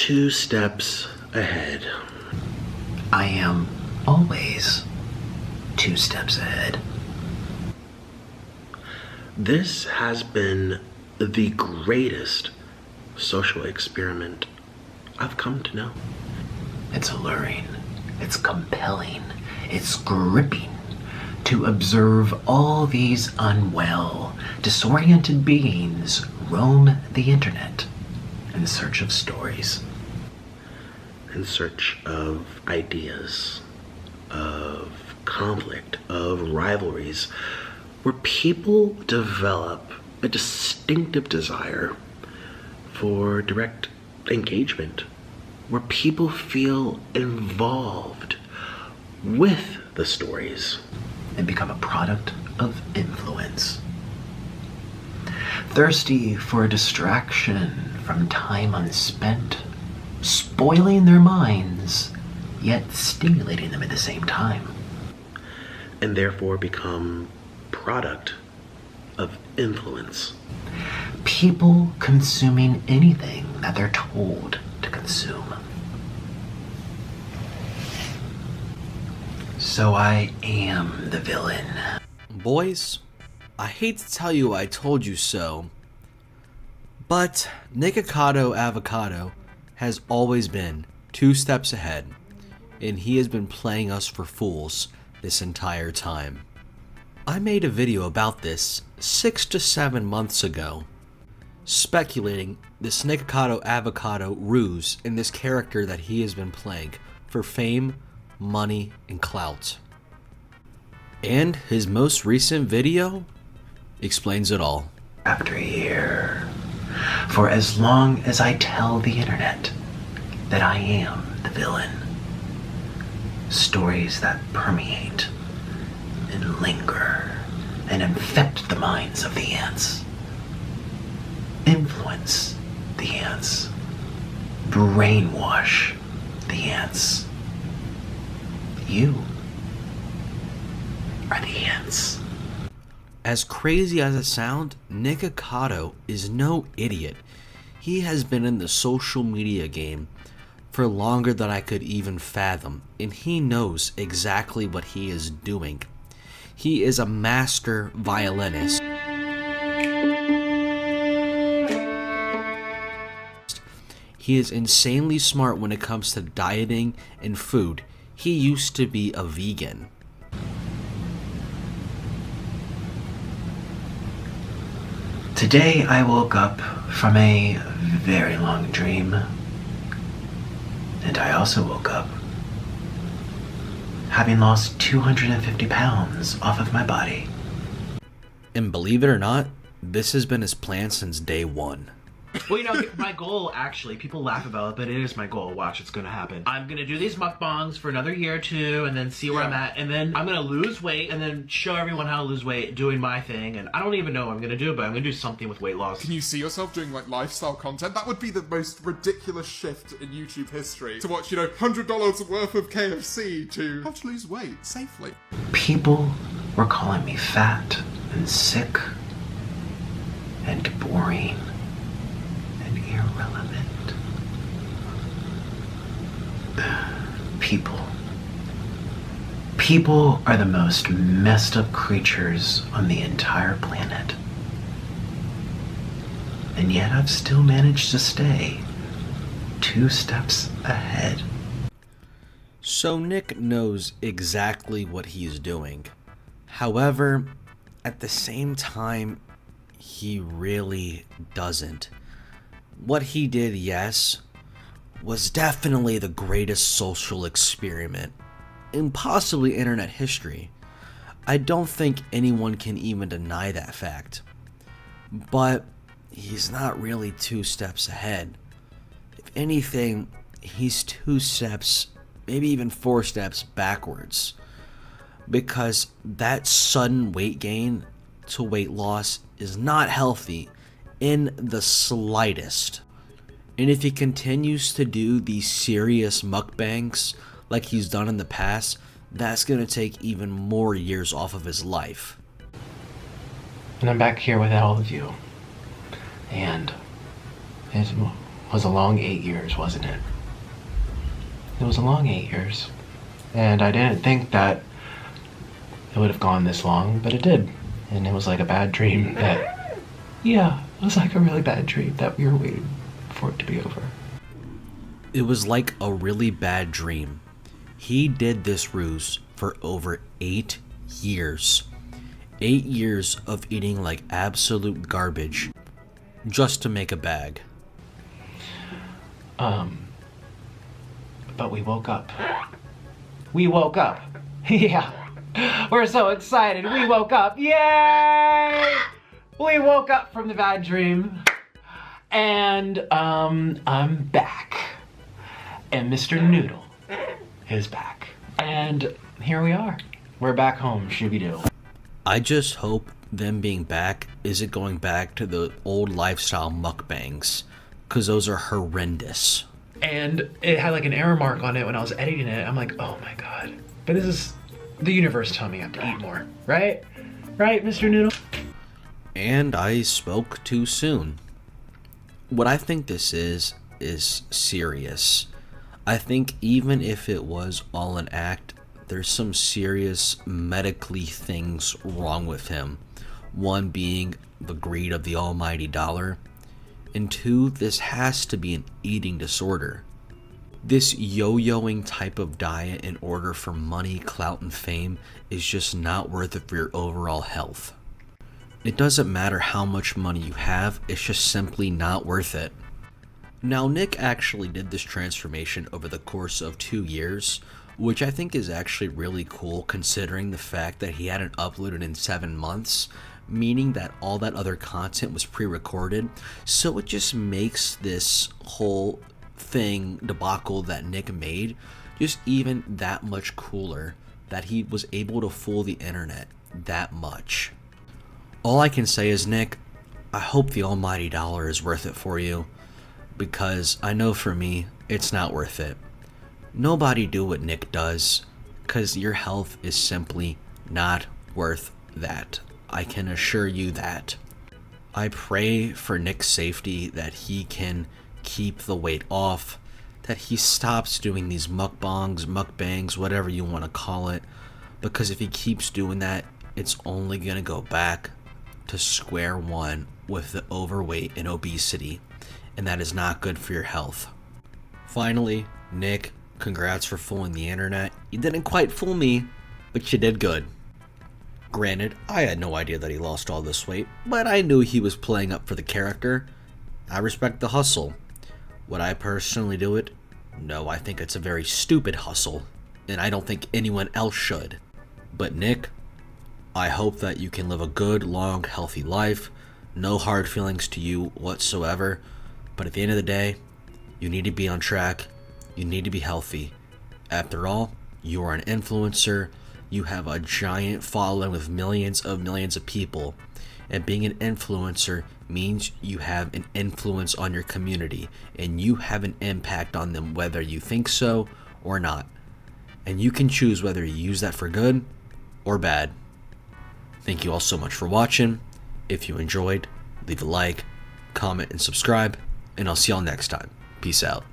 2 steps ahead. I am always 2 steps ahead. This has been the greatest social experiment I've come to know. It's alluring, it's compelling, it's gripping to observe all these unwell, disoriented beings roam the internet in search of stories. In search of ideas, of conflict, of rivalries, where people develop a distinctive desire for direct engagement, where people feel involved with the stories And become a product of influence. Thirsty for distraction from time unspent, spoiling their minds, yet stimulating them at the same time. and therefore become product of influence. People consuming anything that they're told to consume. So I am the villain. Boys, I hate to tell you I told you so, but Nikocado Avocado has always been 2 steps ahead, and he has been playing us for fools this entire time. I made a video about this 6 to 7 months ago, speculating this Nikocado Avocado ruse in this character that he has been playing for fame, money, and clout. And his most recent video explains it all. After a year, for as long as I tell the internet that I am the villain, stories that permeate and linger and infect the minds of the ants, influence the ants, brainwash the ants. You are the ants. As crazy as it sounds, Nikocado is no idiot. He has been in the social media game for longer than I could even fathom, and he knows exactly what he is doing. He is a master violinist. He is insanely smart when it comes to dieting and food. He used to be a vegan. Today I woke up from a very long dream, and I also woke up having lost 250 pounds off of my body. And believe it or not, this has been his plan since day one. Well, you know, my goal, actually, people laugh about it, but it is my goal. Watch, it's going to happen. I'm going to do these mukbangs for another year or two, and then see where I'm at, and then I'm going to lose weight, and then show everyone how to lose weight doing my thing, and I don't even know what I'm going to do, but I'm going to do something with weight loss. Can you see yourself doing, like, lifestyle content? That would be the most ridiculous shift in YouTube history. To watch, you know, $100 worth of KFC to how to lose weight safely. People were calling me fat and sick and boring and irrelevant. People are the most messed up creatures on the entire planet. And yet I've still managed to stay 2 steps ahead. So Nick knows exactly what he's doing. However, at the same time, he really doesn't. What he did, yes, was definitely the greatest social experiment in possibly internet history. I don't think anyone can even deny that fact. But he's not really 2 steps ahead. If anything, he's 2 steps, maybe even 4 steps backwards. Because that sudden weight gain to weight loss is not healthy in the slightest. And if he continues to do these serious mukbangs like he's done in the past, that's going to take even more years off of his life. And I'm back here with all of you. And it was a long 8 years, wasn't it? It was a long 8 years. And I didn't think that it would have gone this long, but it did. And it was like a bad dream that, yeah, it was like a really bad dream that we were waiting for it to be over. It was like a really bad dream. He did this ruse for over 8 years. 8 years of eating like absolute garbage just to make a bag. But we woke up. We woke up. Yeah. We're so excited. We woke up. Yay! We woke up from the bad dream. And, I'm back. And Mr. Noodle is back. And here we are. We're back home, Shooby-Doo. I just hope them being back isn't going back to the old lifestyle mukbangs, because those are horrendous. And it had like an error mark on it when I was editing it. I'm like, oh my god. But this is the universe telling me I have to eat more, right? Right, Mr. Noodle? And I spoke too soon. What I think this is serious. I think even if it was all an act, there's some serious medically things wrong with him. One being the greed of the almighty dollar, and two, this has to be an eating disorder. This yo-yoing type of diet in order for money, clout, and fame is just not worth it for your overall health. It doesn't matter how much money you have, it's just simply not worth it. Now, Nick actually did this transformation over the course of 2 years, which I think is actually really cool considering the fact that he hadn't uploaded in 7 months, meaning that all that other content was pre-recorded. So it just makes this whole thing debacle that Nick made just even that much cooler, that he was able to fool the internet that much. All I can say is, Nick, I hope the almighty dollar is worth it for you, because I know for me, it's not worth it. Nobody do what Nick does, because your health is simply not worth that. I can assure you that. I pray for Nick's safety, that he can keep the weight off, that he stops doing these mukbangs, whatever you want to call it, because if he keeps doing that, it's only going to go back to square one with the overweight and obesity, and that is not good for your health. Finally, Nick, congrats for fooling the internet. You didn't quite fool me, but you did good. Granted, I had no idea that he lost all this weight, but I knew he was playing up for the character. I respect the hustle. Would I personally do it? No, I think it's a very stupid hustle, and I don't think anyone else should. But Nick, I hope that you can live a good, long, healthy life. No hard feelings to you whatsoever. But at the end of the day, you need to be on track. You need to be healthy. After all, you are an influencer. You have a giant following with millions of people. And being an influencer means you have an influence on your community. And you have an impact on them whether you think so or not. And you can choose whether you use that for good or bad. Thank you all so much for watching. If you enjoyed, leave a like, comment, and subscribe. And I'll see y'all next time. Peace out.